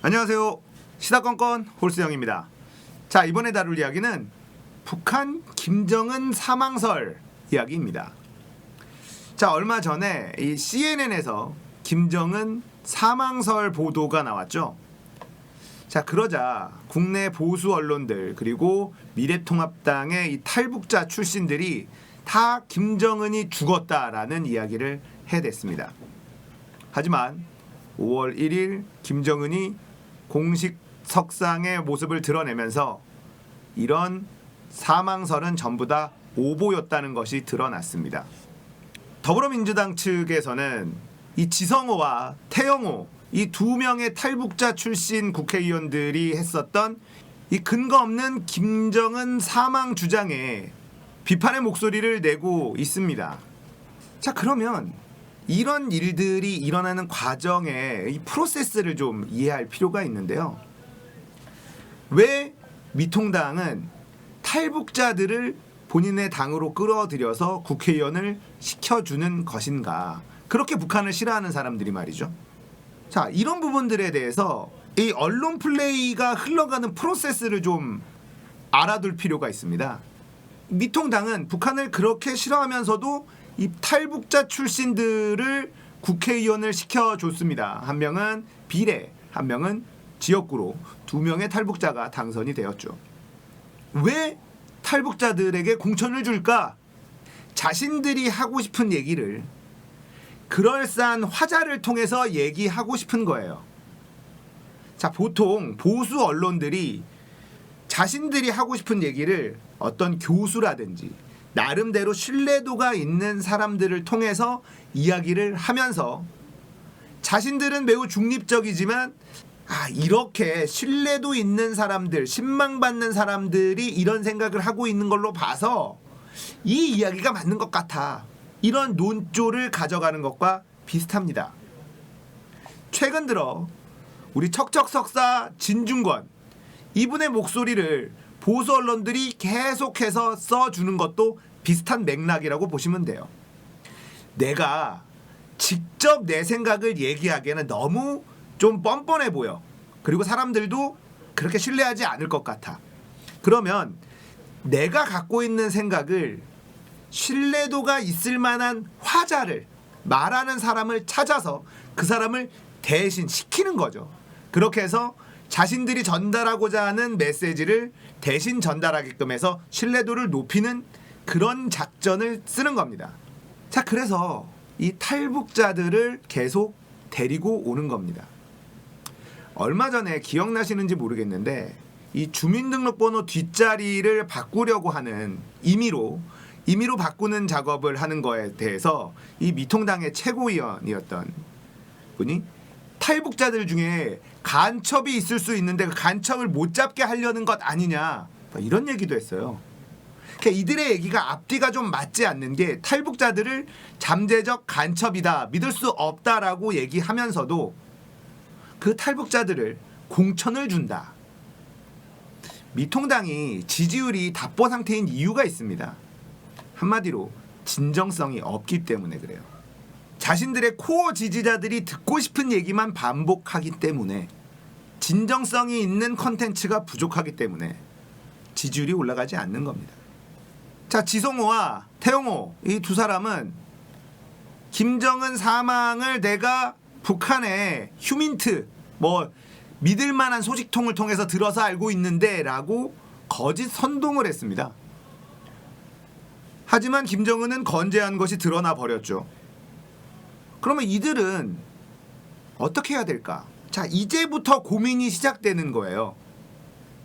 안녕하세요. 시사건건 홀수영입니다. 자, 이번에 다룰 이야기는 북한 김정은 사망설 이야기입니다. 자, 얼마 전에 이 CNN에서 김정은 사망설 보도가 나왔죠. 자, 그러자 국내 보수 언론들 그리고 미래통합당의 이 탈북자 출신들이 다 김정은이 죽었다라는 이야기를 해댔습니다. 하지만 5월 1일 김정은이 공식 석상의 모습을 드러내면서 이런 사망설은 전부 다 오보였다는 것이 드러났습니다. 더불어민주당 측에서는 이 지성호와 태영호 이 두 명의 탈북자 출신 국회의원들이 했었던 이 근거 없는 김정은 사망 주장에 비판의 목소리를 내고 있습니다. 자, 그러면 이런 일들이 일어나는 과정의 이 프로세스를 좀 이해할 필요가 있는데요. 왜 미통당은 탈북자들을 본인의 당으로 끌어들여서 국회의원을 시켜주는 것인가? 그렇게 북한을 싫어하는 사람들이 말이죠. 자, 이런 부분들에 대해서 이 언론 플레이가 흘러가는 프로세스를 좀 알아둘 필요가 있습니다. 미통당은 북한을 그렇게 싫어하면서도 이 탈북자 출신들을 국회의원을 시켜줬습니다. 한 명은 비례, 한 명은 지역구로 두 명의 탈북자가 당선이 되었죠. 왜 탈북자들에게 공천을 줄까? 자신들이 하고 싶은 얘기를 그럴싸한 화자를 통해서 얘기하고 싶은 거예요. 자, 보통 보수 언론들이 자신들이 하고 싶은 얘기를 어떤 교수라든지 나름대로 신뢰도가 있는 사람들을 통해서 이야기를 하면서 자신들은 매우 중립적이지만 이렇게 신뢰도 있는 사람들, 신망받는 사람들이 이런 생각을 하고 있는 걸로 봐서 이 이야기가 맞는 것 같아. 이런 논조를 가져가는 것과 비슷합니다. 최근 들어 우리 척척석사 진중권 이분의 목소리를 보수 언론들이 계속해서 써주는 것도 비슷한 맥락이라고 보시면 돼요. 내가 직접 내 생각을 얘기하기에는 너무 좀 뻔뻔해 보여. 그리고 사람들도 그렇게 신뢰하지 않을 것 같아. 그러면 내가 갖고 있는 생각을 신뢰도가 있을 만한 화자를 말하는 사람을 찾아서 그 사람을 대신 시키는 거죠. 그렇게 해서 자신들이 전달하고자 하는 메시지를 대신 전달하게끔 해서 신뢰도를 높이는 그런 작전을 쓰는 겁니다. 자, 그래서 이 탈북자들을 계속 데리고 오는 겁니다. 얼마 전에 기억나시는지 모르겠는데 이 주민등록번호 뒷자리를 바꾸려고 하는 임의로 바꾸는 작업을 하는 거에 대해서 이 미통당의 최고위원이었던 분이 탈북자들 중에 간첩이 있을 수 있는데 그 간첩을 못 잡게 하려는 것 아니냐 이런 얘기도 했어요. 그러니까 이들의 얘기가 앞뒤가 좀 맞지 않는 게 탈북자들을 잠재적 간첩이다, 믿을 수 없다라고 얘기하면서도 그 탈북자들을 공천을 준다. 미통당이 지지율이 답보 상태인 이유가 있습니다. 한마디로 진정성이 없기 때문에 그래요. 자신들의 코어 지지자들이 듣고 싶은 얘기만 반복하기 때문에 진정성이 있는 컨텐츠가 부족하기 때문에 지지율이 올라가지 않는 겁니다. 자, 지성호와 태영호 이 두 사람은 김정은 사망을 내가 북한의 휴민트 믿을 만한 소식통을 통해서 들어서 알고 있는데 라고 거짓 선동을 했습니다. 하지만 김정은은 건재한 것이 드러나 버렸죠. 그러면 이들은 어떻게 해야 될까? 자, 이제부터 고민이 시작되는 거예요.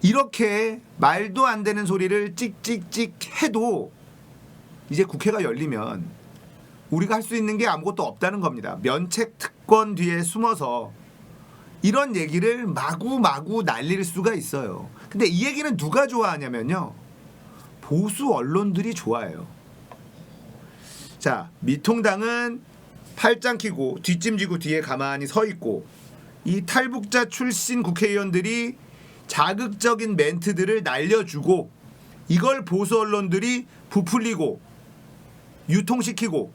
이렇게 말도 안 되는 소리를 찍찍찍 해도 이제 국회가 열리면 우리가 할 수 있는 게 아무것도 없다는 겁니다. 면책 특권 뒤에 숨어서 이런 얘기를 마구마구 날릴 수가 있어요. 근데 이 얘기는 누가 좋아하냐면요, 보수 언론들이 좋아해요. 자, 미통당은 팔짱 끼고 뒷짐지고 뒤에 가만히 서 있고 이 탈북자 출신 국회의원들이 자극적인 멘트들을 날려주고 이걸 보수 언론들이 부풀리고 유통시키고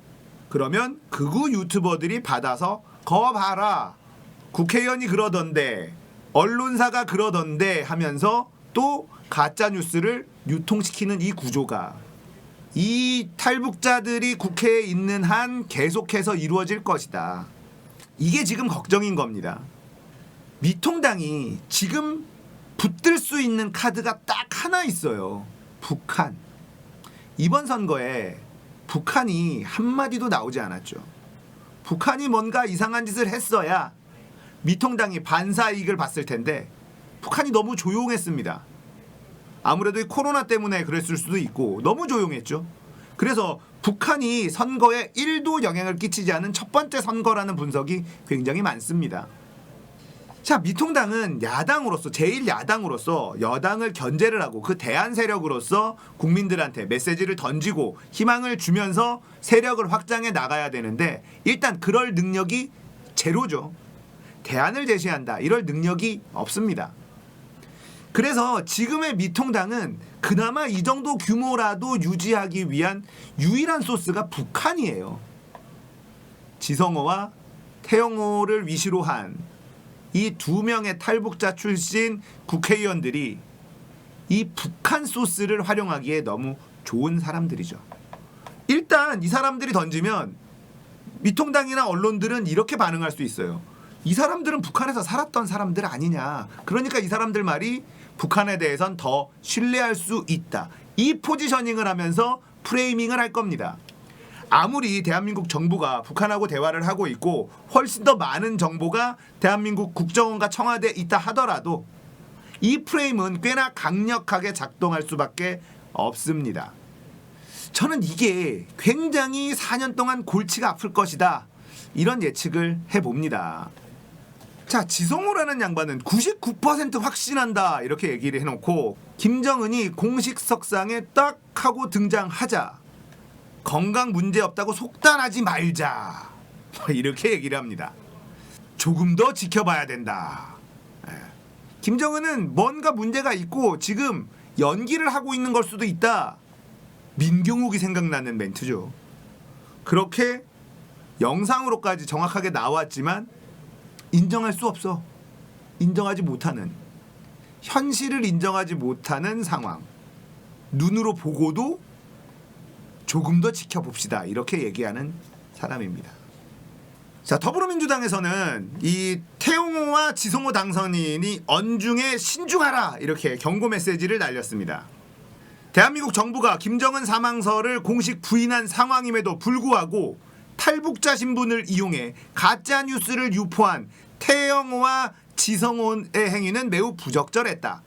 그러면 극우 유튜버들이 받아서 거 봐라 국회의원이 그러던데 언론사가 그러던데 하면서 또 가짜 뉴스를 유통시키는 이 구조가 이 탈북자들이 국회에 있는 한 계속해서 이루어질 것이다. 이게 지금 걱정인 겁니다. 미통당이 지금 붙들 수 있는 카드가 딱 하나 있어요. 북한. 이번 선거에 북한이 한마디도 나오지 않았죠. 북한이 뭔가 이상한 짓을 했어야 미통당이 반사 이익을 봤을 텐데 북한이 너무 조용했습니다. 아무래도 이 코로나 때문에 그랬을 수도 있고 너무 조용했죠. 그래서 북한이 선거에 1도 영향을 끼치지 않은 첫 번째 선거라는 분석이 굉장히 많습니다. 자, 미통당은 야당으로서 제1야당으로서 여당을 견제를 하고 그 대안 세력으로서 국민들한테 메시지를 던지고 희망을 주면서 세력을 확장해 나가야 되는데 일단 그럴 능력이 제로죠. 대안을 제시한다. 이럴 능력이 없습니다. 그래서 지금의 미통당은 그나마 이 정도 규모라도 유지하기 위한 유일한 소스가 북한이에요. 지성호와 태영호를 위시로 한 이 두 명의 탈북자 출신 국회의원들이 이 북한 소스를 활용하기에 너무 좋은 사람들이죠. 일단 이 사람들이 던지면 미통당이나 언론들은 이렇게 반응할 수 있어요. 이 사람들은 북한에서 살았던 사람들 아니냐. 그러니까 이 사람들 말이 북한에 대해선 더 신뢰할 수 있다. 이 포지셔닝을 하면서 프레이밍을 할 겁니다. 아무리 대한민국 정부가 북한하고 대화를 하고 있고 훨씬 더 많은 정보가 대한민국 국정원과 청와대에 있다 하더라도 이 프레임은 꽤나 강력하게 작동할 수밖에 없습니다. 저는 이게 굉장히 4년 동안 골치가 아플 것이다. 이런 예측을 해봅니다. 자, 지성호라는 양반은 99% 확신한다 이렇게 얘기를 해놓고 김정은이 공식 석상에 딱 하고 등장하자 건강 문제 없다고 속단하지 말자 이렇게 얘기를 합니다. 조금 더 지켜봐야 된다. 김정은은 뭔가 문제가 있고 지금 연기를 하고 있는 걸 수도 있다. 민경욱이 생각나는 멘트죠. 그렇게 영상으로까지 정확하게 나왔지만 인정할 수 없어. 인정하지 못하는 현실을 인정하지 못하는 상황. 눈으로 보고도 조금 더 지켜봅시다. 이렇게 얘기하는 사람입니다. 자, 더불어민주당에서는 이 태용호와 지성호 당선인이 언중에 신중하라 이렇게 경고 메시지를 날렸습니다. 대한민국 정부가 김정은 사망설을 공식 부인한 상황임에도 불구하고 탈북자 신분을 이용해 가짜 뉴스를 유포한 태영호와 지성호의 행위는 매우 부적절했다.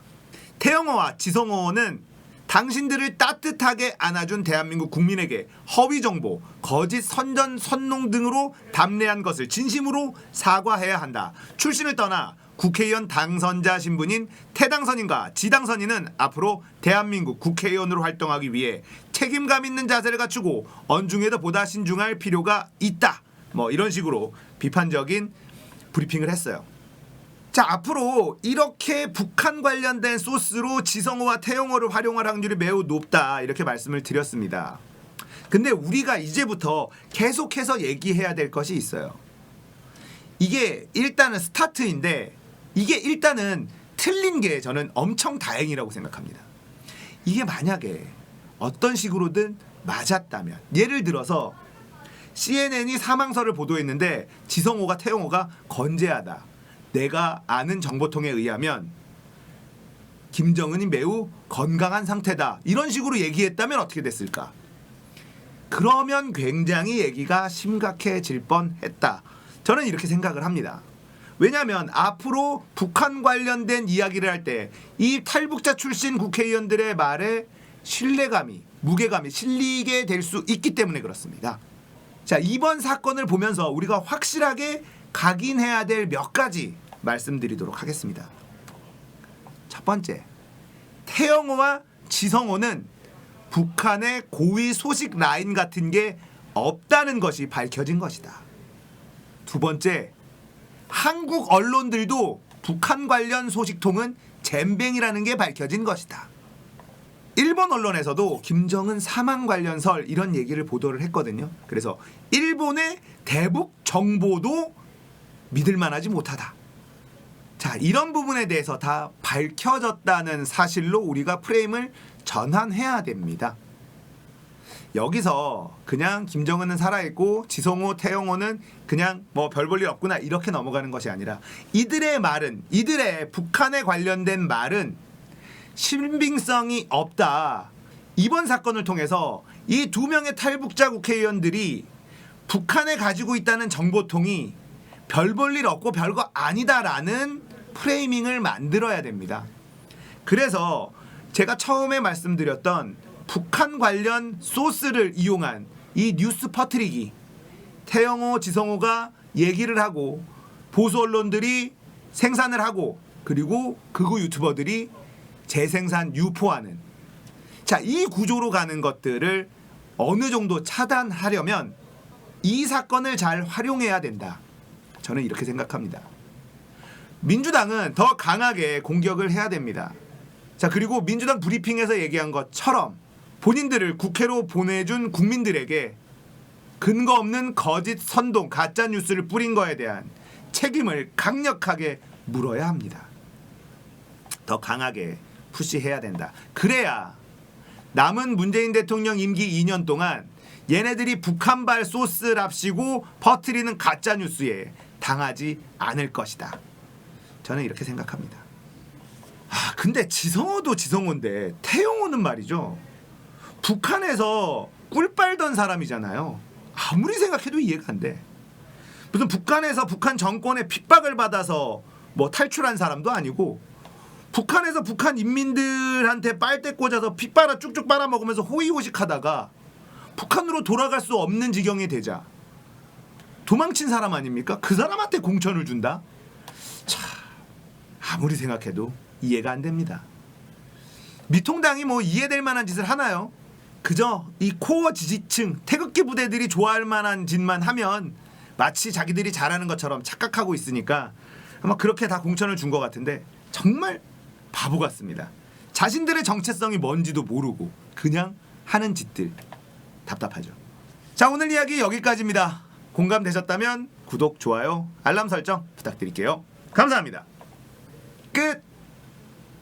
태영호와 지성호는 당신들을 따뜻하게 안아준 대한민국 국민에게 허위 정보, 거짓 선전, 선농 등으로 담례한 것을 진심으로 사과해야 한다. 출신을 떠나 국회의원 당선자 신분인 태당선인과 지당선인은 앞으로 대한민국 국회의원으로 활동하기 위해 책임감 있는 자세를 갖추고 언중에도 보다 신중할 필요가 있다. 뭐 이런 식으로 비판적인 브리핑을 했어요. 자, 앞으로 이렇게 북한 관련된 소스로 지성호와 태영호를 활용할 확률이 매우 높다 이렇게 말씀을 드렸습니다. 근데 우리가 이제부터 계속해서 얘기해야 될 것이 있어요. 이게 일단은 스타트인데 이게 일단은 틀린 게 저는 엄청 다행이라고 생각합니다. 이게 만약에 어떤 식으로든 맞았다면 예를 들어서 CNN이 사망설을 보도했는데 지성호가 태영호가 건재하다. 내가 아는 정보통에 의하면 김정은이 매우 건강한 상태다. 이런 식으로 얘기했다면 어떻게 됐을까? 그러면 굉장히 얘기가 심각해질 뻔했다. 저는 이렇게 생각을 합니다. 왜냐하면 앞으로 북한 관련된 이야기를 할 때 이 탈북자 출신 국회의원들의 말에 신뢰감이, 무게감이 실리게 될 수 있기 때문에 그렇습니다. 자, 이번 사건을 보면서 우리가 확실하게 각인해야 될 몇 가지 말씀드리도록 하겠습니다. 첫 번째, 태영호와 지성호는 북한의 고위 소식 라인 같은 게 없다는 것이 밝혀진 것이다. 두 번째, 한국 언론들도 북한 관련 소식통은 잼뱅이라는 게 밝혀진 것이다. 일본 언론에서도 김정은 사망 관련 설 이런 얘기를 보도를 했거든요. 그래서 일본의 대북 정보도 믿을 만하지 못하다. 자, 이런 부분에 대해서 다 밝혀졌다는 사실로 우리가 프레임을 전환해야 됩니다. 여기서 그냥 김정은은 살아있고 지성호, 태영호는 그냥 뭐 별 볼 일 없구나 이렇게 넘어가는 것이 아니라 이들의 말은, 이들의 북한에 관련된 말은 신빙성이 없다. 이번 사건을 통해서 이 2명의 탈북자 국회의원들이 북한에 가지고 있다는 정보통이 별 볼 일 없고 별거 아니다라는 프레이밍을 만들어야 됩니다. 그래서 제가 처음에 말씀드렸던 북한 관련 소스를 이용한 이 뉴스 퍼뜨리기, 태영호, 지성호가 얘기를 하고 보수 언론들이 생산을 하고 그리고 극우 유튜버들이 재생산 유포하는, 자, 이 구조로 가는 것들을 어느 정도 차단하려면 이 사건을 잘 활용해야 된다. 저는 이렇게 생각합니다. 민주당은 더 강하게 공격을 해야 됩니다. 자, 그리고 민주당 브리핑에서 얘기한 것처럼 본인들을 국회로 보내준 국민들에게 근거 없는 거짓 선동 가짜 뉴스를 뿌린 거에 대한 책임을 강력하게 물어야 합니다. 더 강하게 푸시해야 된다. 그래야 남은 문재인 대통령 임기 2년 동안 얘네들이 북한발 소스랍시고 퍼뜨리는 가짜 뉴스에 당하지 않을 것이다. 저는 이렇게 생각합니다. 근데 지성호도 지성호인데 태영호는 말이죠. 북한에서 꿀 빨던 사람이잖아요. 아무리 생각해도 이해가 안 돼. 무슨 북한에서 북한 정권의 핍박을 받아서 뭐 탈출한 사람도 아니고 북한에서 북한 인민들한테 빨대 꽂아서 피 빨아 쭉쭉 빨아먹으면서 호의호식하다가 북한으로 돌아갈 수 없는 지경이 되자 도망친 사람 아닙니까? 그 사람한테 공천을 준다? 참, 아무리 생각해도 이해가 안 됩니다. 미통당이 뭐 이해될 만한 짓을 하나요? 그저 이 코어 지지층 태극기 부대들이 좋아할 만한 짓만 하면 마치 자기들이 잘하는 것처럼 착각하고 있으니까 아마 그렇게 다 공천을 준 것 같은데 정말 바보 같습니다. 자신들의 정체성이 뭔지도 모르고 그냥 하는 짓들 답답하죠. 자, 오늘 이야기 여기까지입니다. 공감되셨다면 구독, 좋아요, 알람 설정 부탁드릴게요. 감사합니다. 끝.